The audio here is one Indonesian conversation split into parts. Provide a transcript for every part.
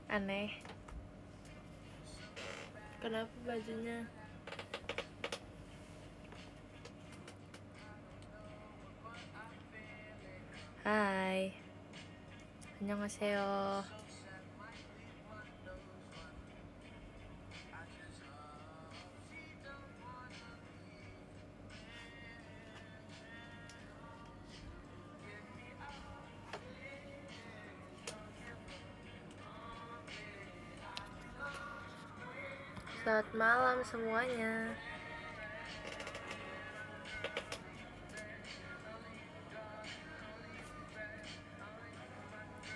Aneh. Kenapa bajunya? Hai. Annyeonghaseyo. Selamat malam semuanya.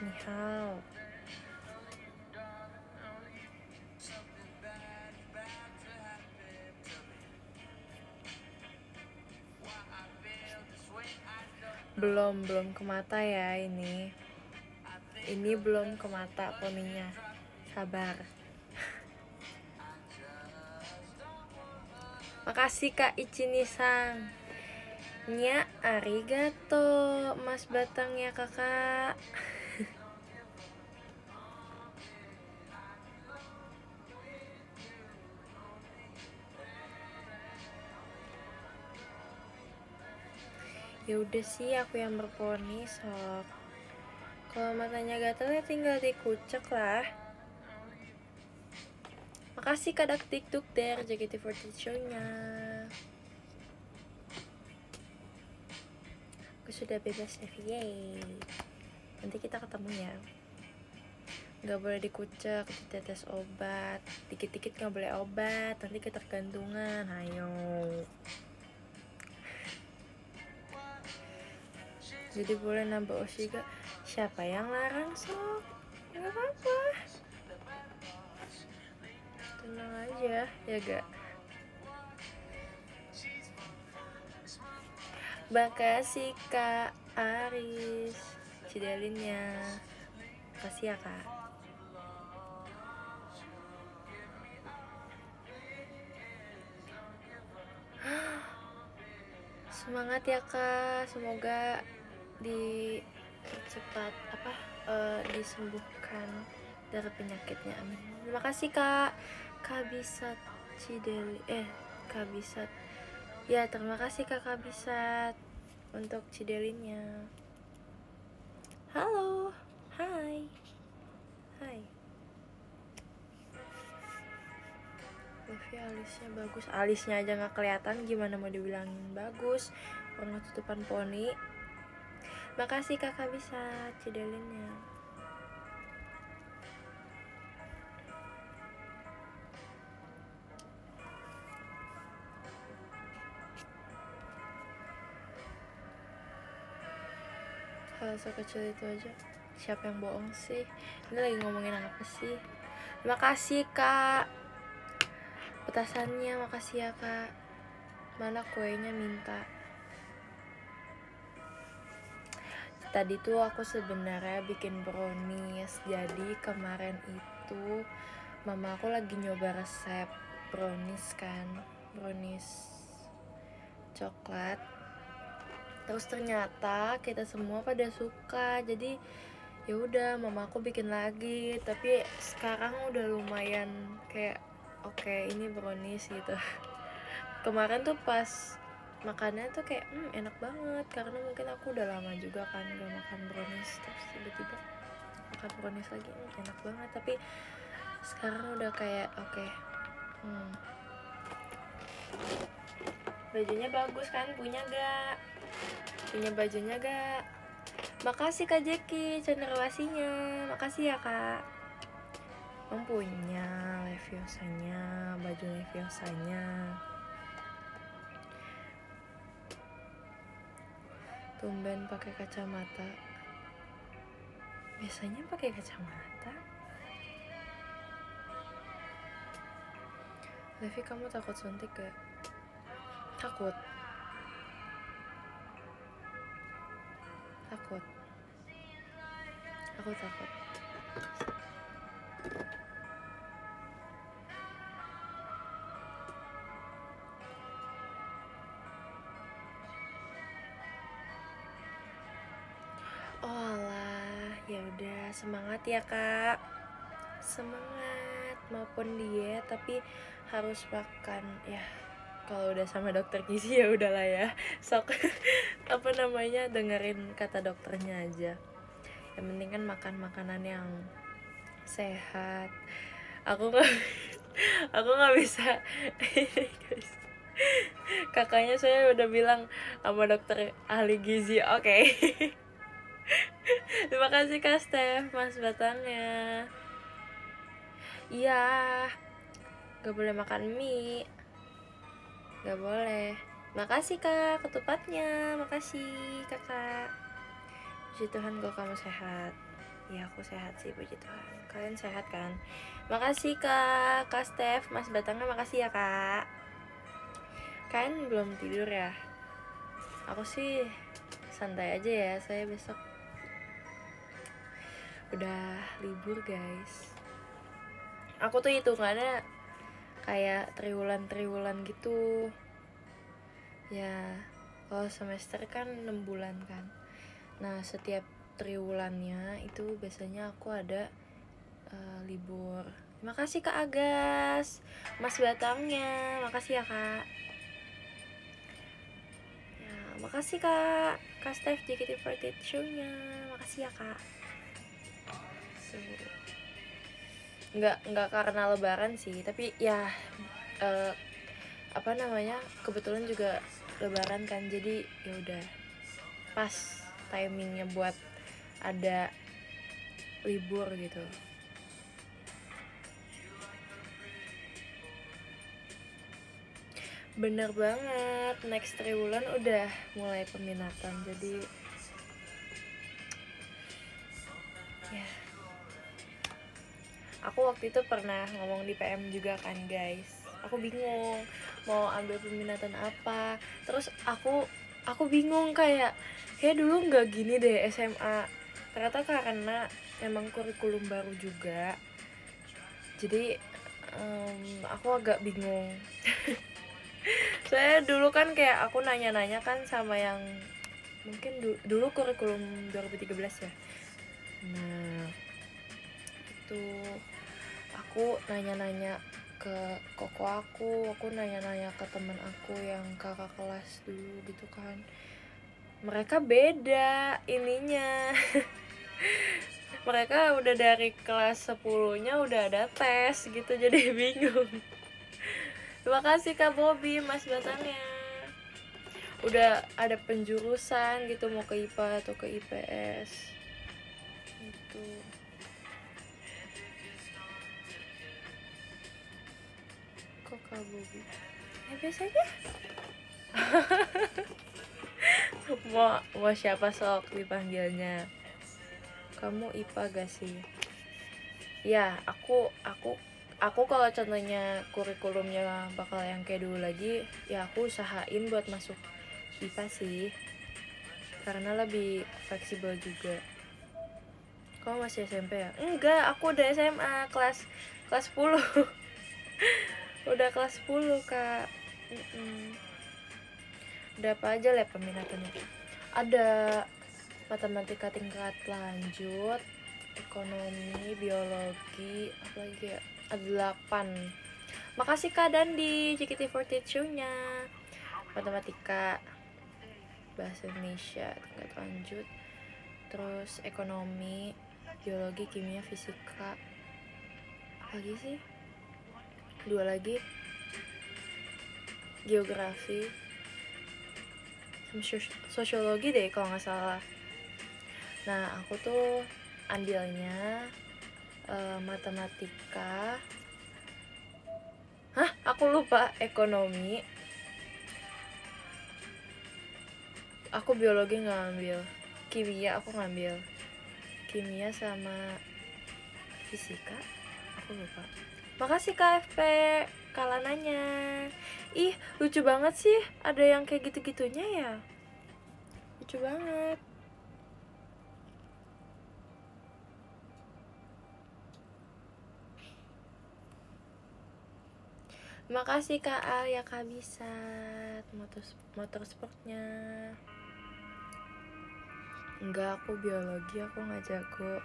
Ni hao. Belum ke mata ya ini. Ini belum ke mata poninya. Sabar. Makasih Kak Ichini-san. Nya arigato Mas Batangnya kakak. Ya udah sih aku yang berponi sok. Kalau matanya gatel ya tinggal dikucek lah. Makasih Kadak TikTok der JKT48 show-nya. Aku sudah bebas Levi, yay. Nanti kita ketemu ya. Gak boleh dikucek, ditetes obat. Dikit-dikit gak boleh obat, nanti ketergantungan. Ayo. Jadi boleh nambah Oshiga. Siapa yang larang sok? Gak apa-apa. Tenang aja, ya gak? Makasih Kak Aris Cidelinnya. Makasih ya Kak. Semangat ya Kak, semoga dipercepat disembuhkan dari penyakitnya, amin. Terima kasih Kak Kabisat Cideli Kabisat. Ya, terima kasih Kak Kabisat untuk Cidelinnya. Halo. Hai. Levi alisnya bagus. Alisnya aja nggak kelihatan, gimana mau dibilangin bagus? Orang tutupan poni. Makasih kakak bisa Cidelinnya. Hal sekecil itu aja. Siapa yang bohong sih? Ini lagi ngomongin apa sih? Terima kasih kak petasannya, makasih ya kak. Mana kuenya minta. Tadi tuh aku sebenarnya bikin brownies. Jadi kemarin itu mama aku lagi nyoba resep brownies kan, brownies coklat. Terus ternyata kita semua pada suka. Jadi ya udah mama aku bikin lagi. Tapi sekarang udah lumayan kayak oke, ini brownies gitu. Kemarin tuh pas makannya tuh kayak enak banget, karena mungkin aku udah lama juga kan gak makan brownies. Terus tiba-tiba makan brownies lagi, enak banget. Tapi sekarang udah kayak oke. Bajunya bagus kan, punya gak? Punya bajunya gak? Makasih Kak Jeki cenderawasinya, makasih ya Kak. Punya Leviosanya, baju Leviosanya. Tumben pakai kacamata. Biasanya pakai kacamata. Levi, kamu takut suntik gak? Takut. Aku takut. Oh alah, ya udah, semangat ya kak. semangat maupun diet, tapi harus makan ya. Kalau udah sama dokter gizi ya udahlah ya, sok apa namanya, dengerin kata dokternya aja. Yang penting kan makan makanan yang sehat. Aku nggak bisa guys. Kakaknya saya udah bilang sama dokter ahli gizi. Oke. Terima kasih Kak Steph, Mas Batangnya. Iya, gak boleh makan mie, gak boleh. Makasih Kak ketupatnya, makasih Kakak. Puji Tuhan kalau kamu sehat. Ya aku sehat sih, puji Tuhan. Kalian sehat kan? Makasih Kak Steph, Mas Batangnya, makasih ya Kak. Kalian belum tidur ya? Aku sih santai aja ya, saya besok udah libur guys. Aku tuh hitungannya kayak triwulan gitu ya. Kalau semester kan 6 bulan kan. Nah setiap triwulannya itu biasanya aku ada libur. Makasih Kak Agas, Mas Batangnya, makasih ya Kak. Ya, makasih Kak Steph JKT48 show-nya, makasih ya Kak. Nggak karena lebaran sih, tapi ya apa namanya, kebetulan juga lebaran kan, jadi ya udah pas timingnya buat ada libur gitu. Bener banget, next triwulan udah mulai peminatan, jadi ya. Aku waktu itu pernah ngomong di PM juga kan guys, aku bingung mau ambil peminatan apa. Terus aku bingung, kayak dulu nggak gini deh SMA. Ternyata karena emang kurikulum baru juga, jadi aku agak bingung. Saya dulu kan kayak aku nanya-nanya kan sama yang mungkin dulu kurikulum 2013 ya. Nah itu aku nanya-nanya ke koko aku nanya-nanya ke teman aku yang kakak kelas dulu gitu kan. Mereka beda ininya. Mereka udah dari kelas 10-nya udah ada tes gitu, jadi bingung. Terima kasih Kak Bobby, Mas Batangnya. Udah ada penjurusan gitu, mau ke IPA atau ke IPS gitu. Kok Kak Bobby? Ya biasa aja. mau siapa sok dipanggilnya? Kamu IPA gak sih? Ya, aku kalau contohnya kurikulumnya bakal yang kayak dulu lagi, ya aku usahain buat masuk IPA sih, karena lebih fleksibel juga. Kamu masih SMP ya? Enggak, aku udah SMA kelas 10. Udah kelas 10 Kak. Udah apa aja lah peminatannya? Ada matematika tingkat lanjut, ekonomi, biologi, apa lagi ya? Ada 8. Makasih Kak Dandi, JKT48 show-nya. Matematika, bahasa Indonesia tingkat lanjut, terus ekonomi, biologi, kimia, fisika, apa lagi sih? 2 lagi, geografi, sosiologi deh kalau nggak salah. Nah aku tuh ambilnya matematika, aku lupa, ekonomi. Aku biologi nggak ngambil, kimia aku ngambil, kimia sama fisika aku lupa. Makasih KFP kalananya. Ih lucu banget sih, ada yang kayak gitu-gitunya ya, lucu banget. Makasih Kak Al ya Kak Bisat, motorsportnya. Enggak, aku biologi, aku nggak jago.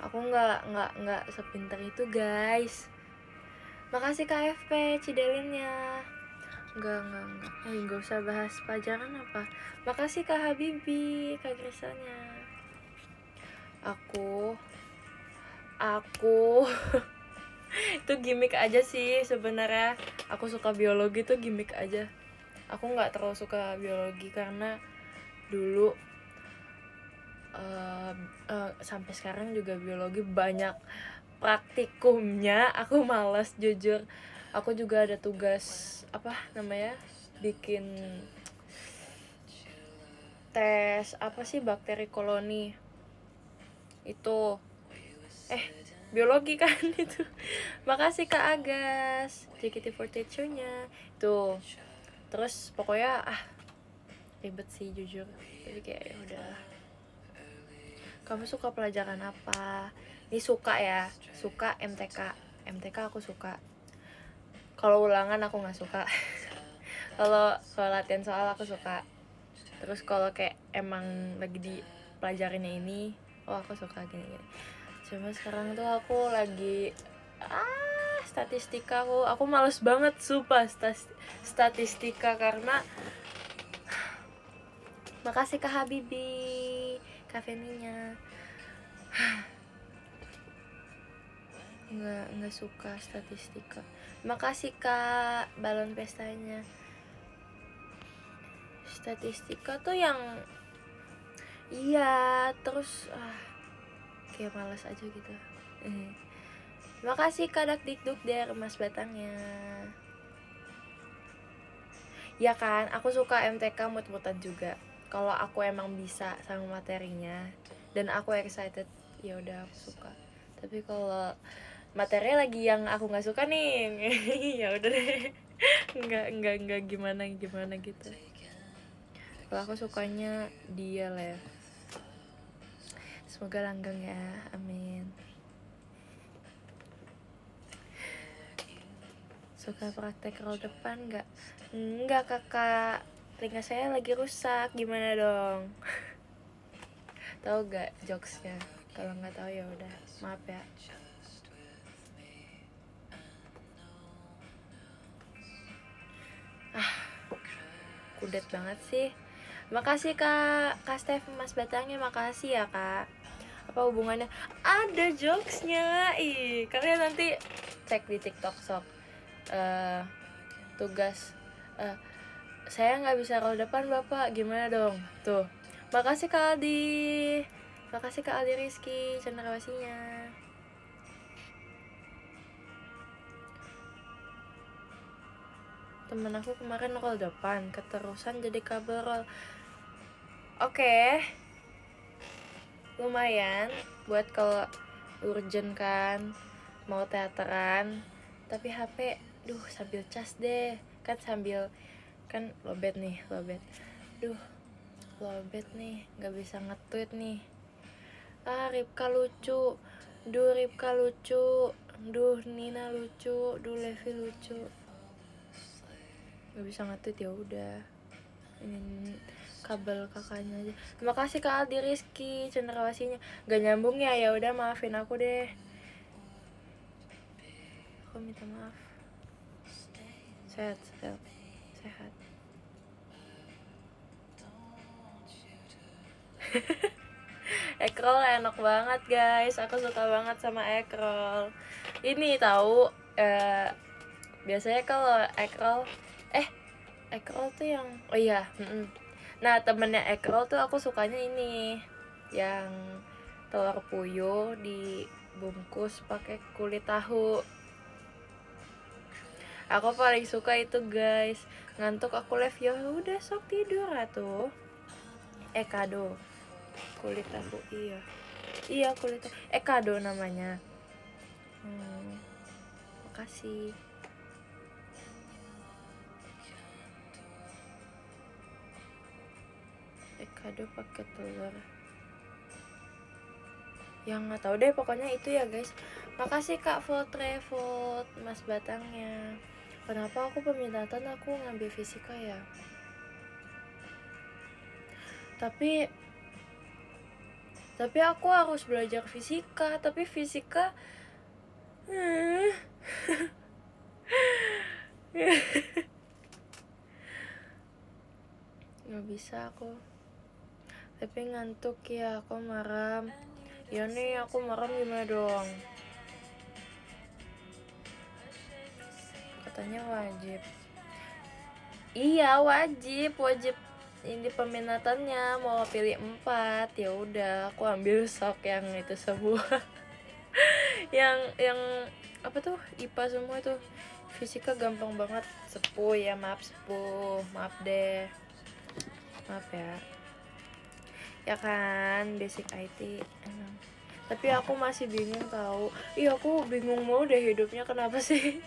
Aku nggak sepinter itu guys. Makasih KFP Cidelinnya. Nggak usah bahas pelajaran apa. Makasih Kak Habibi, Kak Grisanya. Aku itu gimmick aja sih sebenarnya. Aku suka biologi tuh gimmick aja. Aku nggak terlalu suka biologi karena dulu sampai sekarang juga biologi banyak praktikumnya, aku malas jujur. Aku juga ada tugas bikin tes bakteri koloni itu biologi kan itu. Makasih Kak Agas, JKT48 nya tuh. Terus pokoknya ribet sih jujur, tapi kayak ya udah. Kamu suka pelajaran apa? Ini suka MTK aku suka. Kalau ulangan aku nggak suka. kalau latihan soal aku suka. Terus kalau kayak emang lagi di pelajarinnya ini, aku suka gini. Cuma sekarang tuh aku lagi statistika. Aku males banget sumpah statistika karena makasih Kak Habibi, Kak Feninya. nggak suka statistika. Makasih Kak balon pestanya. Statistika tuh yang terus kayak malas aja gitu. Makasih Kak Dakdikduk der Mas Batangnya. Ya kan, aku suka MTK mut-mutan juga. Kalau aku emang bisa sama materinya dan aku excited, ya udah aku suka. Tapi kalau materinya lagi yang aku nggak suka nih, ya udah deh. nggak gimana gitu. Kalau aku sukanya dia lah ya. Semoga langgeng ya, amin. Suka praktek roll depan nggak? Nggak kakak, telinga saya lagi rusak, gimana dong? Tahu gak jokesnya? Kalau nggak tahu ya udah, maaf ya. Kudet banget sih. Makasih Kak Steph Mas Batangnya, makasih ya Kak. Apa hubungannya? Ada jokesnya. Kalian nanti cek di TikTok sok. Tugas saya nggak bisa roll depan Bapak, gimana dong? Tuh. Makasih Kak Aldi. Makasih Kak Aldi Rizky cendrawasinya. Temen aku kemarin roll depan, keterusan jadi kabel roll. Oke. Lumayan buat kalau urgent kan, mau teateran. Tapi HP, sambil cas deh. Kan lobet nih. Lobet nih, nggak bisa nge-tweet nih. Ripka lucu. Ripka lucu. Nina lucu. Levi lucu. Nggak bisa nge-tweet, ya udah. Ini kabel kakaknya aja. Terima kasih Kak Aldi Rizky cendrawasinya. Gak nyambung ya, ya udah maafin aku deh. Aku minta maaf. Sehat. Ekrol enak banget guys, aku suka banget sama ekrol. Ini tahu biasanya kalau ekrol tuh yang nah temennya ekrol tuh aku sukanya ini yang telur puyuh dibungkus pakai kulit tahu. Aku paling suka itu guys. Ngantuk aku live, ya udah sok tidur atuh. Kado kulit tahu, iya kulit tahu, kado namanya. Makasih. Kado pakai telur. Yang nggak tahu deh, pokoknya itu ya guys. Makasih Kak vote Mas Batangnya. Kenapa aku peminatan aku ngambil fisika ya? Tapi Tapi aku harus belajar fisika, tapi fisika nggak bisa aku. Tapi ngantuk ya, aku maram. Ya nih, aku maram gimana dong? Katanya wajib. Iya, wajib ini peminatannya mau pilih 4. Ya udah, aku ambil sok yang itu semua. yang apa tuh, IPA semua tuh. Fisika gampang banget. Sepuh ya, maaf deh, maaf ya. Ya kan, basic IT emang. Tapi aku masih bingung tahu. Iya, aku bingung mulu deh hidupnya, kenapa sih?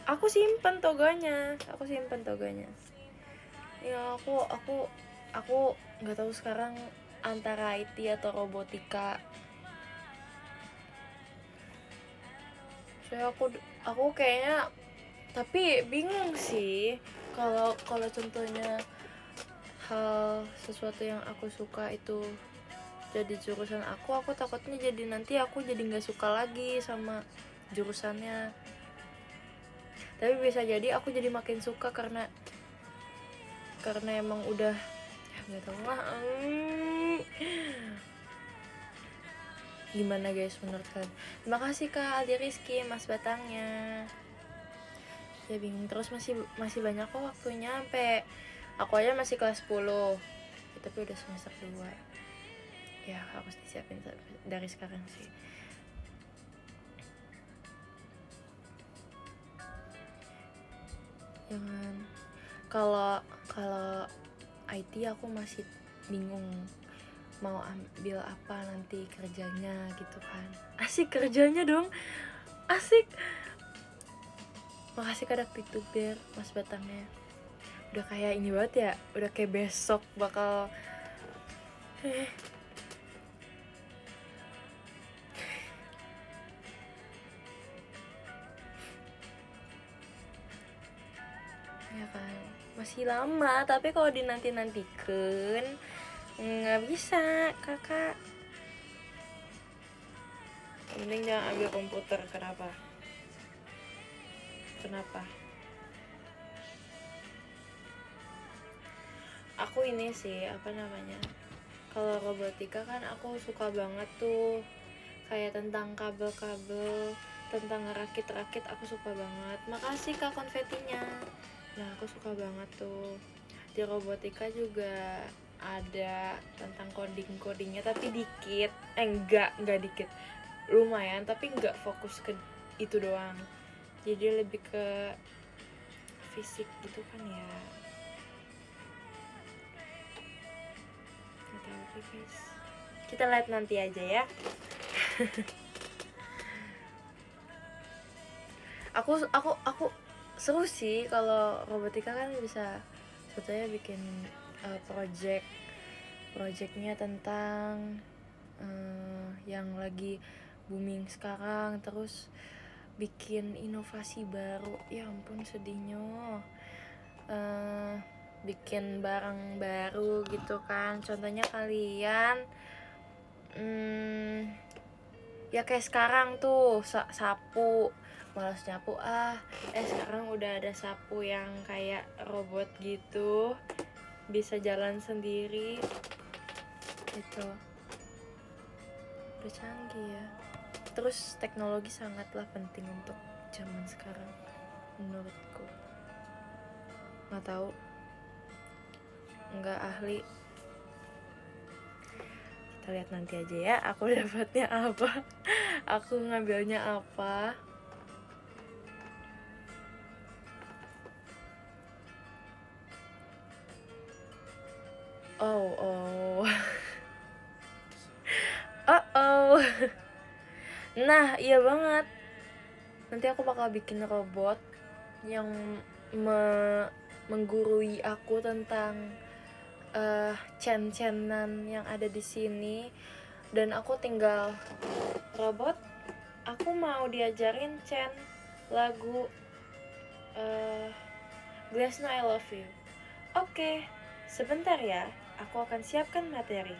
Aku simpen toganya. Ya aku nggak tahu sekarang antara IT atau robotika. Soalnya aku kayaknya, tapi bingung sih kalau contohnya hal sesuatu yang aku suka itu jadi jurusan aku takutnya jadi nanti aku jadi nggak suka lagi sama jurusannya. Tapi bisa jadi aku jadi makin suka karena emang udah ya nggak tahu lah. Gimana guys menurut kalian? Terima kasih Kak Aldi Rizky, Mas Batangnya. Ya bingung terus, masih banyak kok waktunya, sampai aku aja masih kelas 10 ya, tapi udah semester 2 ya, harus disiapin dari sekarang sih. Jangan, kalau IT aku masih bingung mau ambil apa nanti kerjanya gitu kan. Asik kerjanya dong, asik. Makasih Kak Dakdikdukdir, Mas Batangnya. Udah kayak ini banget ya, udah kayak besok bakal ya kan, masih lama. Tapi kalau dinanti-nantikan nggak bisa kakak. Mending jangan ambil komputer. Kenapa? Aku ini sih, apa namanya, kalau robotika kan aku suka banget tuh, kayak tentang kabel-kabel, tentang ngerakit-rakit, aku suka banget. Makasih Kak konfetinya. Nah, aku suka banget tuh. Di robotika juga ada tentang codingnya, tapi dikit. Enggak dikit, lumayan, tapi enggak fokus ke itu doang. Jadi lebih ke fisik gitu kan ya. Gak tahu deh guys, kita lihat nanti aja ya. aku seru sih kalau robotika kan, bisa contohnya bikin projectnya tentang yang lagi booming sekarang, terus bikin inovasi baru. Ya ampun sedihnya, bikin barang baru gitu kan. Contohnya kalian ya kayak sekarang tuh sapu, malas nyapu sekarang udah ada sapu yang kayak robot gitu, bisa jalan sendiri gitu. Udah canggih ya. Terus teknologi sangatlah penting untuk zaman sekarang menurutku. Nggak tahu, nggak ahli. Kita lihat nanti aja ya, aku dapatnya apa, aku ngambilnya apa. Oh nah iya banget, nanti aku bakal bikin robot yang menggurui aku tentang chan-chanan yang ada di sini, dan aku tinggal robot, aku mau diajarin chan lagu Glassno I Love You. Oke, sebentar ya, aku akan siapkan materi.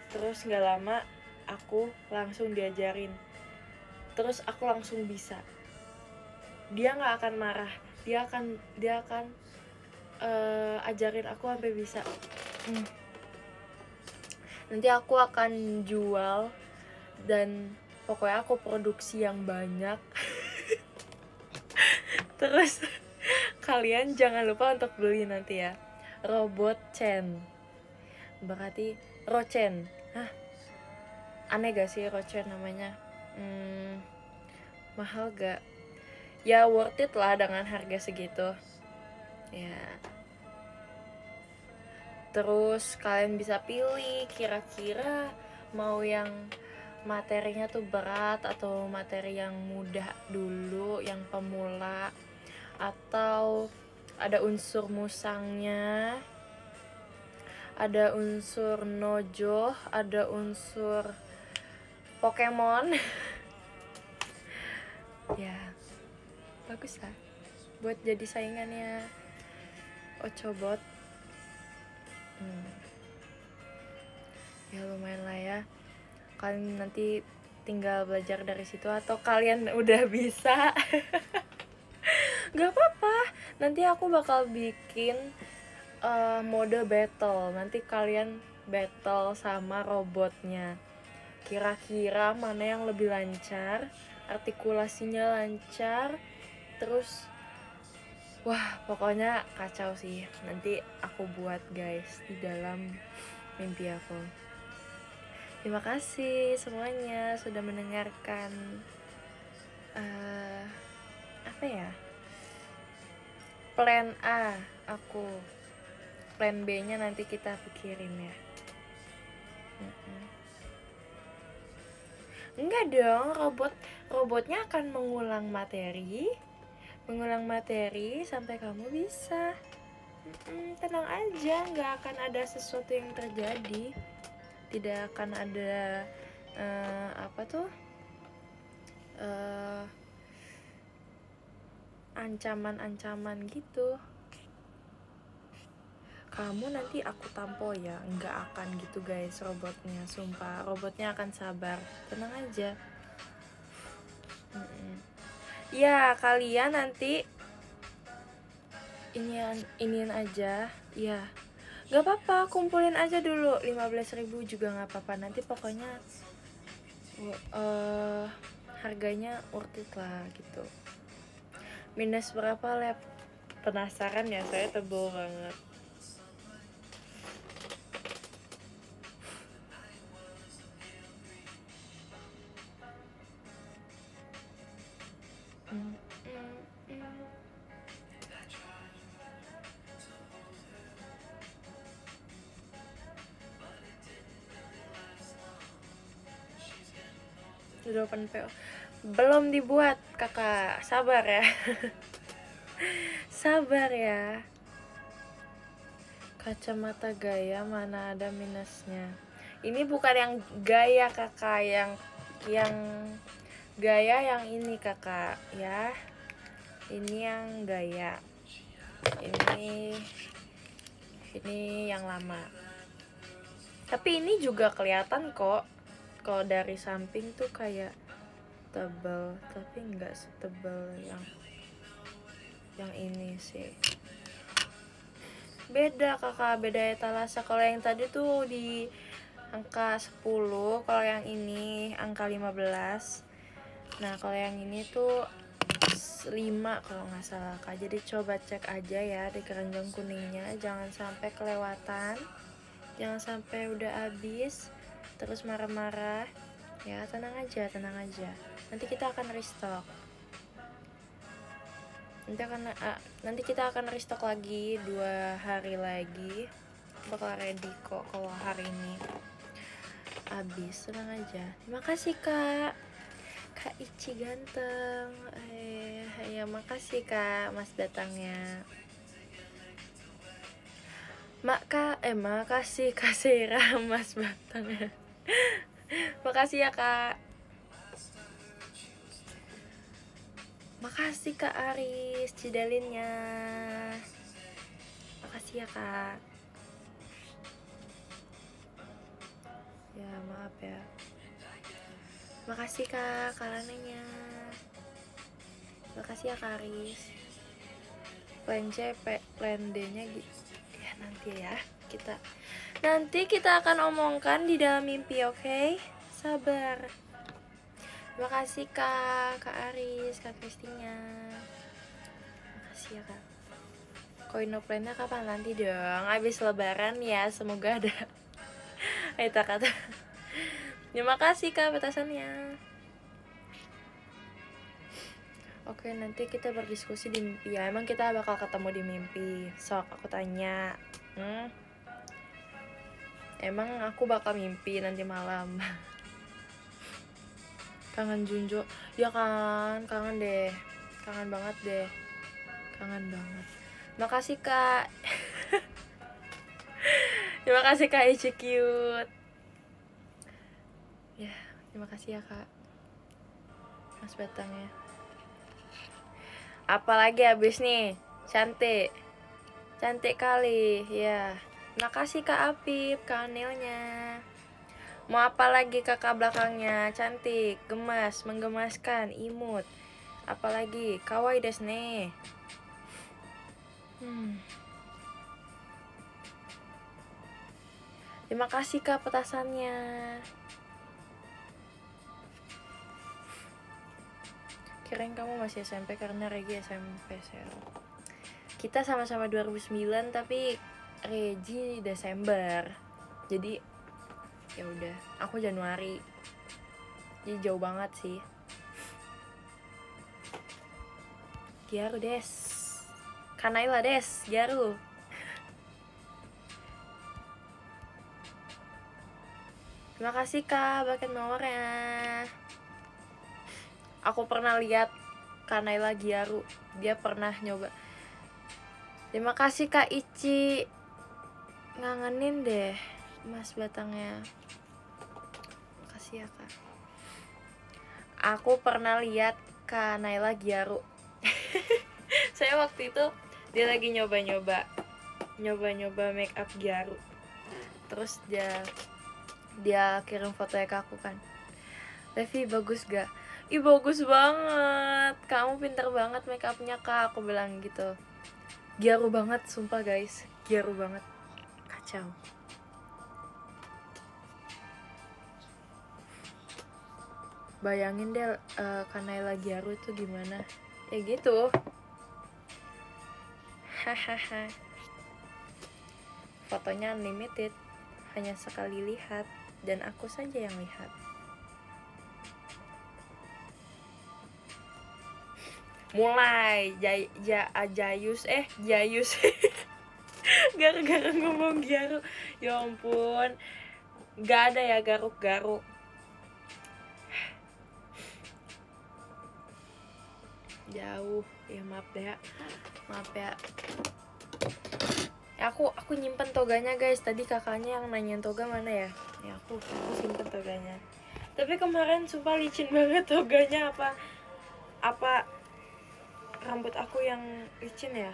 Terus gak lama aku langsung diajarin. Terus aku langsung bisa. Dia gak akan marah. Dia akan ajarin aku sampai bisa. Nanti aku akan jual dan pokoknya aku produksi yang banyak. Terus kalian jangan lupa untuk beli nanti ya. Robot Chen. Berarti Rochen. Hah? Aneh gak sih Rochen namanya? Mahal gak? Ya worth it lah dengan harga segitu. Ya. Terus kalian bisa pilih kira-kira mau yang materinya tuh berat atau materi yang mudah dulu, yang pemula, atau ada unsur musangnya, ada unsur nojo, ada unsur Pokemon. Ya bagus lah buat jadi saingannya Ochobot. Ya lumayan lah ya, kalian nanti tinggal belajar dari situ atau kalian udah bisa. Gak apa-apa, nanti aku bakal bikin mode battle. Nanti kalian battle sama robotnya, kira-kira mana yang lebih lancar, artikulasinya lancar, terus wah pokoknya kacau sih. Nanti aku buat guys di dalam mimpi aku. Terima kasih semuanya sudah mendengarkan apa ya, plan A aku. Plan B nya nanti kita pikirin ya. Enggak dong, robotnya akan mengulang materi sampai kamu bisa. Tenang aja, nggak akan ada sesuatu yang terjadi, tidak akan ada ancaman-ancaman gitu. Kamu nanti aku tampol ya, nggak akan gitu guys robotnya, sumpah robotnya akan sabar, tenang aja. Ya kalian nanti iniin aja ya, nggak apa-apa, kumpulin aja dulu 15.000 juga nggak apa-apa, nanti pokoknya harganya worth it lah gitu. Minus berapa lab? Penasaran ya, saya tebel banget. Sudah open PO. Belum dibuat kakak, sabar ya. Sabar ya. Kacamata gaya mana ada minusnya. Ini bukan yang gaya kakak, yang gaya yang ini kakak ya. Ini yang gaya. Ini yang lama. Tapi ini juga kelihatan kok. Kalau dari samping tuh kayak tebal, tapi nggak setebal yang ini sih. Beda kakak, beda etalase. Kalau yang tadi tuh di angka 10, kalau yang ini angka 15. Nah kalau yang ini tuh 5 kalau nggak salah kak. Jadi coba cek aja ya di keranjang kuningnya, jangan sampai kelewatan, jangan sampai udah habis terus marah-marah ya. Tenang aja, nanti kita akan restock. Nanti kita akan restock lagi 2 hari lagi, bakal ready kok kalau hari ini habis. Tenang aja. Terima kasih kak Ici ganteng. Ya makasih kak mas datangnya. Makasih Kak Sera mas batangnya. Makasih ya kak. Makasih Kak Aris Cidalinnya. Makasih ya kak. Ya maaf ya. Makasih Kak Karananya. Makasih ya Kak Aris. Plan C, plan D-nya gitu. Ya nanti kita akan omongkan di dalam mimpi, oke? Sabar. Terima kasih Kak Aris, Kak Kristinya. Makasih ya Kak. Koino plan-nya kapan? Nanti dong, abis lebaran ya, semoga ada. Kata. Terima kasih Kak petasannya. Oke, nanti kita berdiskusi di mimpi ya. Emang kita bakal ketemu di mimpi. Sok, aku tanya. Emang aku bakal mimpi nanti malam. Kangen Junjo. Ya kan, kangen deh. Kangen banget deh. Kangen banget. Makasih Kak. Terima kasih Kak Ici cute. Ya, terima kasih ya Kak. Mas Batangnya. Apalagi abis nih, cantik kali ya. Makasih Kak Apip, Kak Anilnya. Mau apa lagi kakak belakangnya? Cantik, gemas, menggemaskan, imut. Apalagi kawaii desu ne. Terima kasih Kak petasannya. Kirain kamu masih SMP karena Regi SMP sel. Kita sama-sama 2009 tapi Regi Desember. Jadi ya udah, aku Januari. Jadi jauh banget sih. Gyaru des. Kanaila des, Gyaru. Terima kasih Kak bucket nomornya. Aku pernah lihat Kanaila Gyaru, dia pernah nyoba. Terima kasih Kak Ici. Ngangenin deh Mas Batangnya. Makasih ya Kak. Aku pernah lihat Kanaila Gyaru. Saya waktu itu dia lagi nyoba make up Gyaru. Terus dia kirim fotonya ke aku kan. Levi bagus gak? Ih bagus banget, kamu pintar banget make upnya Kak, aku bilang gitu. Gyaru banget, sumpah guys, gyaru banget, kacau. Bayangin deh Kanaila Gyaru itu gimana, ya gitu. Hahaha. Fotonya unlimited, hanya sekali lihat, dan aku saja yang lihat. Mulai Jayus gara-gara ngomong Gyaru, ya ampun, gak ada ya garuk-garuk. Jauh ya, maaf ya. Aku nyimpen toganya guys. Tadi kakaknya yang nanyain toga mana ya. Ya aku simpen toganya. Tapi kemarin sumpah licin banget toganya. Apa rambut aku yang licin ya?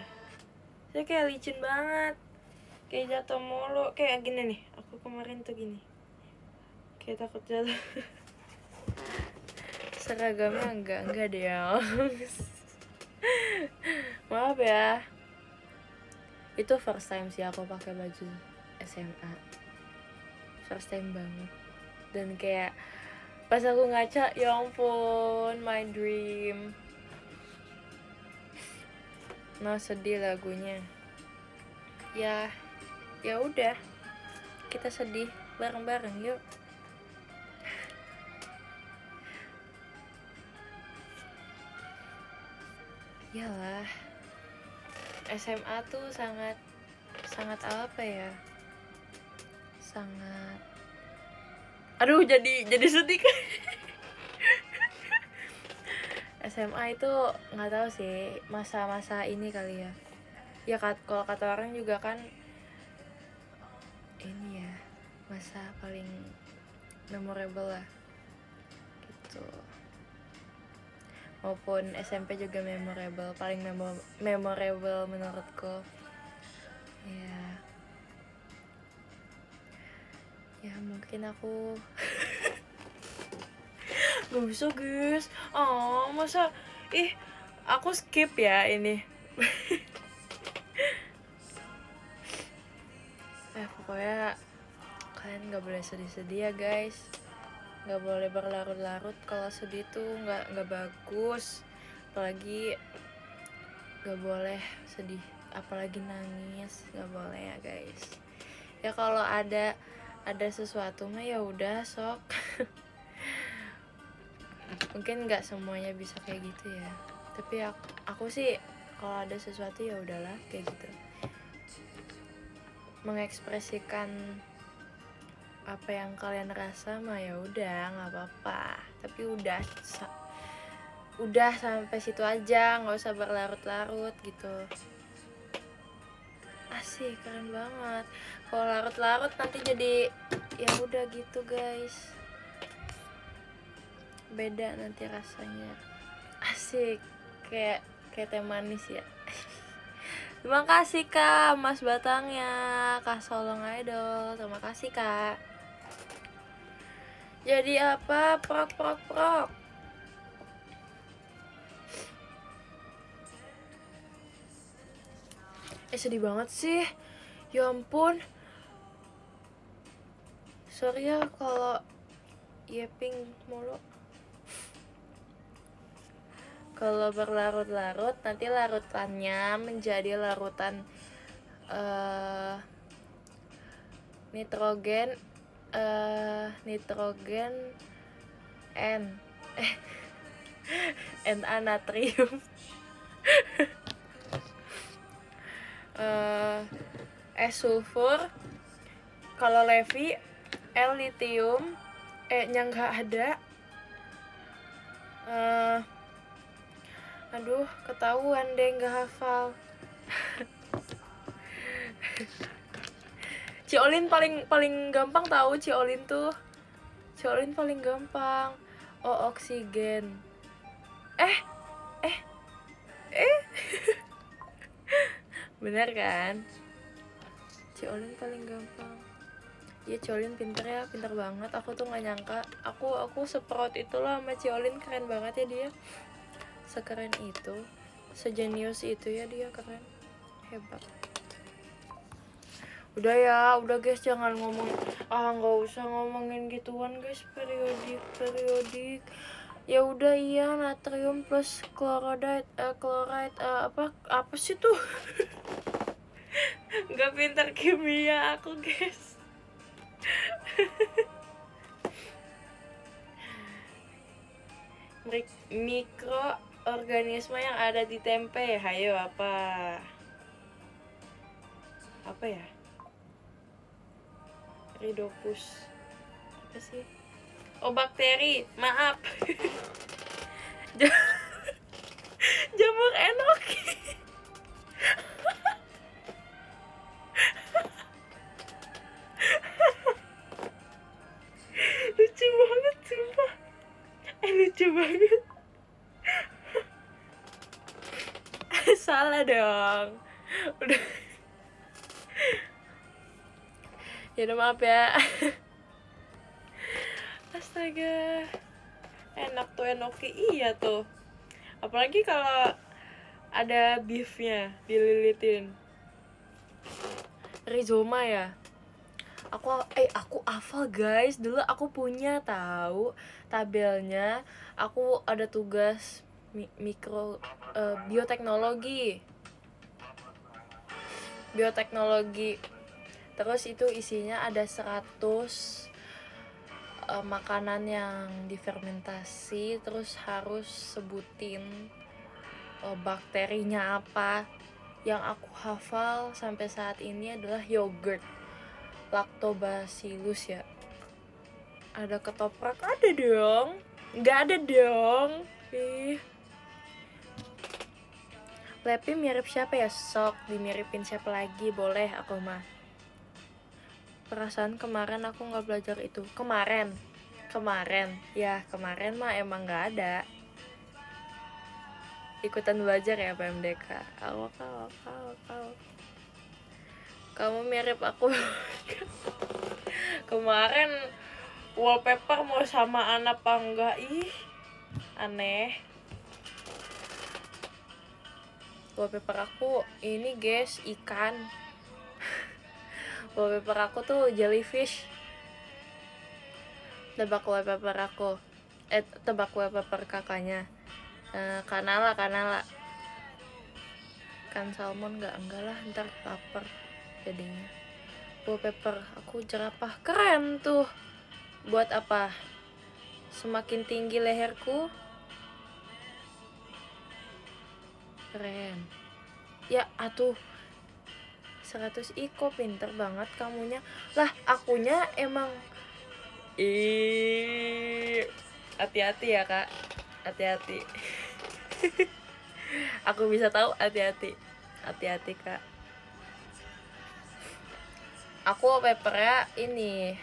Saya kayak licin banget, kayak jatuh mulu, kayak gini nih. Aku kemarin tuh gini, kayak takut jatuh. Seragamnya enggak deh ya. Maaf ya. Itu first time sih aku pakai baju SMA. First time banget. Dan kayak pas aku ngaca, ya ampun, my dream. Nah, sedih lagunya. Ya udah. Kita sedih bareng-bareng yuk. Iyalah, SMA tuh sangat apa ya, sangat, aduh jadi sedih kan. SMA itu nggak tahu sih, masa-masa ini kali ya. Ya kalau kata orang juga kan ini ya, masa paling memorable lah gitu. Maupun SMP juga memorable, paling memorable menurutku. Ya mungkin aku gak bisa guys. Oh masa aku skip ya ini. Pokoknya kalian gak boleh sedih-sedih ya guys, gak boleh berlarut-larut. Kalau sedih tuh nggak bagus, apalagi gak boleh sedih, apalagi nangis gak boleh ya guys. Ya kalau ada sesuatu mah ya udah sok. Mungkin nggak semuanya bisa kayak gitu ya, tapi aku sih kalau ada sesuatu ya udahlah kayak gitu, mengekspresikan apa yang kalian rasa mah ya udah nggak apa-apa, tapi udah sampai situ aja, nggak usah berlarut-larut gitu. Asik, keren banget. Kalau larut-larut nanti jadi ya udah gitu guys, beda nanti rasanya. Asik, kayak teh manis ya. Terima kasih Kak Mas Batangnya, Kak Solong Idol, terima kasih Kak. Jadi apa? Prok. Sedih banget sih. Ya ampun. Sorry ya kalau yeping mulu. Kalau berlarut-larut nanti larutannya menjadi larutan nitrogen Na natrium sulfur. Kalau Levi L litium nya nggak ada. Aduh, ketahuan deh nggak hafal. Ciolin paling gampang tahu. Ciolin paling gampang. Oksigen. Bener kan? Ciolin paling gampang. Ya Ciolin pinter ya, pinter banget. Aku tuh nggak nyangka. Aku seprout itulah sama Ciolin, keren banget ya dia. Sekeren itu, sejenius itu ya dia, keren, hebat. Udah guys, jangan ngomong, nggak usah ngomongin gituan guys. Periodik ya udah. Iya, natrium plus chloride apa sih tuh? Nggak pintar kimia aku guys. Mikroorganisme yang ada di tempe, hayo apa ya? Ridopus apa sih? Bakteri, maaf. Jamur enoki. Lucu banget sumpah. Lucu banget. Salah dong. Udah. Ya udah, maaf ya. Astaga. Enak tuh enoki, iya tuh. Apalagi kalau ada beefnya dililitin. Rhizoma ya. Aku hafal guys. Dulu aku punya tahu tabelnya. Aku ada tugas bioteknologi. Terus itu isinya ada 100 makanan yang difermentasi, terus harus sebutin bakterinya apa. Yang aku hafal sampai saat ini adalah yogurt, lactobacillus ya. Ada ketoprak? Ada dong. Nggak ada dong. Lepi mirip siapa ya? Sok dimiripin siapa lagi? Boleh aku mah. Perasaan kemarin aku nggak belajar itu. Kemarin mah emang nggak ada. Ikutan belajar ya PMDK. Kamu mirip aku. Kemarin wallpaper mau samaan apa enggak, ih aneh. Wallpaper aku ini guys, ikan. Wallpaper aku tuh jellyfish. Tebak wallpaper aku. Tebak wallpaper kakaknya. Kanala. Kan salmon enggak lah, ntar lapar jadinya. Wallpaper aku jerapah, keren tuh. Buat apa? Semakin tinggi leherku, keren. Ya atuh 100 iko, pinter banget kamunya. Lah akunya emang hati-hati ya kak, hati-hati. Aku bisa tahu, hati-hati kak. Aku wallpapernya ini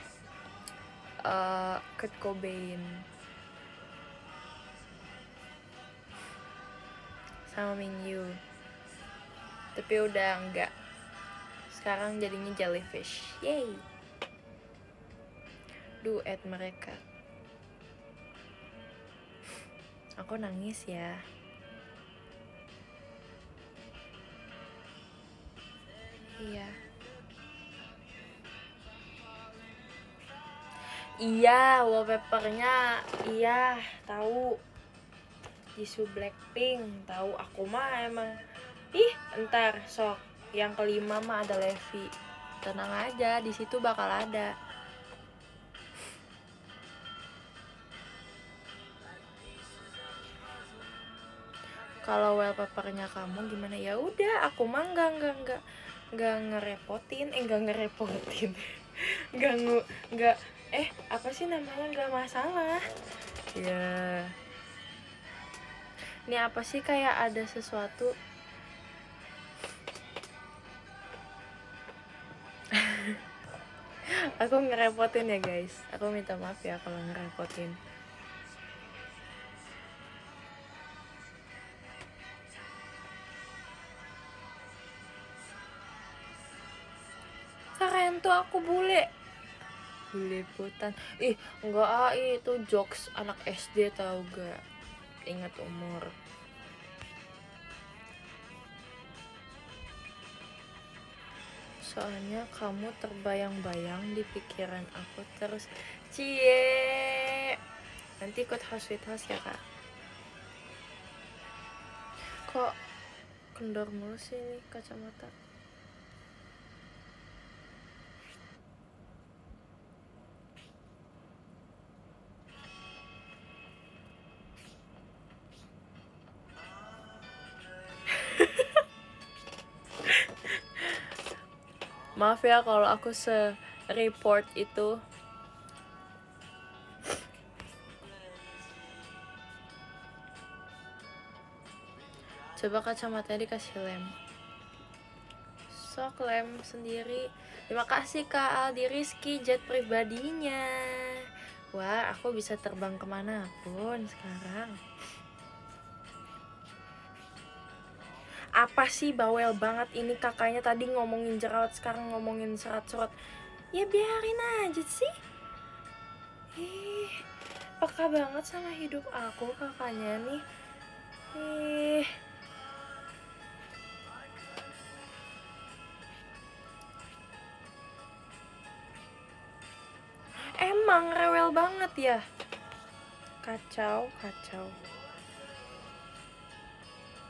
Kurt Cobain sama Mingyu, tapi udah enggak. Sekarang jadinya jellyfish. Yay. Duet mereka. Aku nangis ya. Iya. Iya, wallpapernya iya, tahu. Jisoo Blackpink, tahu. Aku mah emang entar sok yang kelima mah ada Levi. Tenang aja, di situ bakal ada. Kalau wallpapernya kamu gimana? Ya udah, aku mah enggak ngerepotin, enggak apa sih namanya, enggak masalah. Ya. Ini apa sih, kayak ada sesuatu. Aku ngerepotin ya guys. Aku minta maaf ya kalau ngerepotin. Keren tuh aku bule putan. Enggak itu jokes anak SD tau gak? Ingat umur. Soalnya kamu terbayang-bayang di pikiran aku terus. Cie. Nanti ikut House with House ya kak. Kok kendor mulu sih nih kacamata. Maaf ya kalau aku se-report itu. Coba kacamatanya dikasih lem. Sok lem sendiri. Terima kasih Kak Aldi Rizky, jet pribadinya. Wah, aku bisa terbang kemanapun sekarang. Apa sih bawel banget ini kakaknya, tadi ngomongin jerawat, sekarang ngomongin serat-serat. Ya biarin aja sih. Peka banget sama hidup aku kakaknya nih. Emang rewel banget ya. Kacau.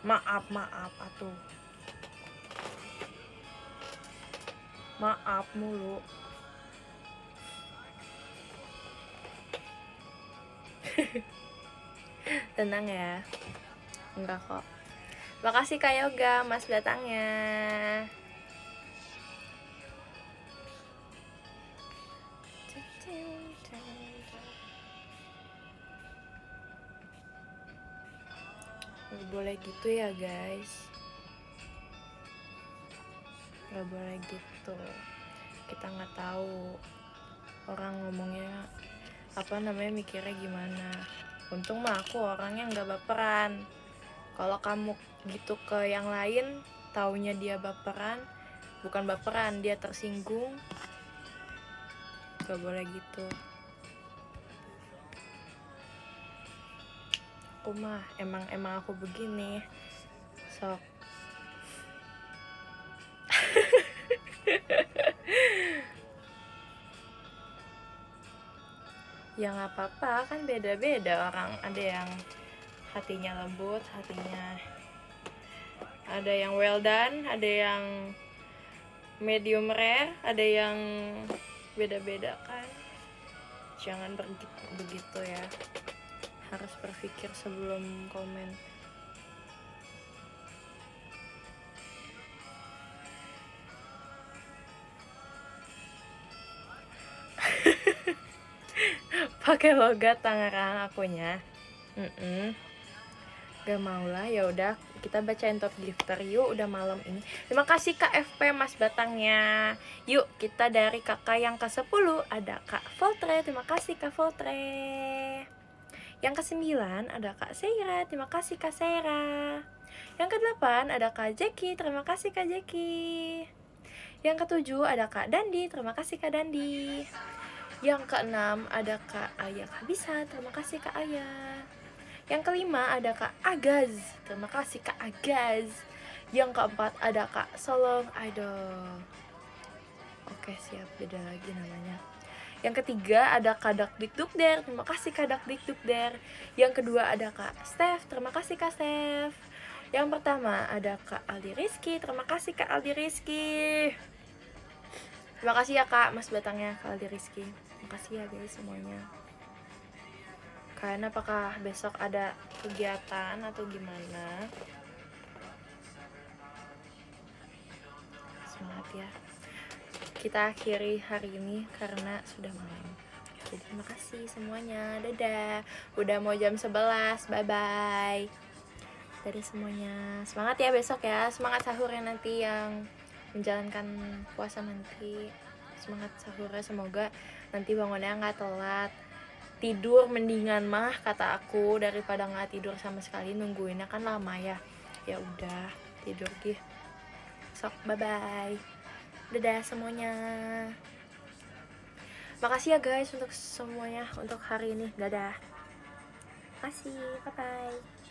Maaf atuh. Maaf mulu. Tenang ya. Enggak kok. Makasih Kak Yoga, Mas datangnya. Gak boleh gitu ya guys. Gak boleh gitu. Kita nggak tahu orang ngomongnya mikirnya gimana. Untung mah aku orangnya nggak baperan. Kalau kamu gitu ke yang lain, taunya dia baperan, bukan baperan, dia tersinggung. gak boleh gitu. Aku mah emang aku begini. Sok. Ya nggak apa-apa, kan beda-beda orang. Ada yang hatinya lembut, ada yang well done, ada yang medium rare, ada yang beda-beda kan. Jangan begitu ya, harus berpikir sebelum komen. Pakai logat Tangerang akunya. Gak mau lah, ya udah kita bacain top gifter yuk, udah malam ini. Terima kasih Kak FP Mas Batangnya. Yuk kita dari kakak yang ke-10 ada Kak Voltre, terima kasih Kak Voltre. Yang ke-9 ada Kak Seira, terima kasih Kak Seira. Yang ke-8 ada Kak Jeki, terima kasih Kak Jeki. Yang ke-7 ada Kak Dandi, terima kasih Kak Dandi. Yang ke-6 ada Kak Ayah Kabisa, terima kasih Kak Ayah. Yang ke-5 ada Kak Agaz, terima kasih Kak Agaz. Yang ke-4 ada Kak Solong Idol. Oke siap, beda lagi namanya. Yang ketiga ada Kak Dakdikdukder, terima kasih Kak Dakdikdukder. Yang kedua ada Kak Steph, terima kasih Kak Steph. Yang pertama ada Kak Aldi Rizky, terima kasih Kak Aldi Rizky. Terima kasih ya Kak Mas Batangnya, Kak Aldi Rizky. Terima kasih ya guys semuanya. Kalian apakah besok ada kegiatan atau gimana? Semangat ya. Kita akhiri hari ini karena sudah malam. Jadi terima kasih semuanya. Dadah. Udah mau jam 11. Bye-bye. Dadah semuanya. Semangat ya besok ya. Semangat sahurnya nanti yang menjalankan puasa nanti. Semangat sahurnya, semoga nanti bangunnya nggak telat. Tidur mendingan mah kata aku daripada nggak tidur sama sekali, nungguinnya kan lama ya. Ya udah tidur gih. Sok bye-bye. Dadah semuanya. Makasih ya guys untuk semuanya untuk hari ini. Dadah. Makasih. Bye-bye.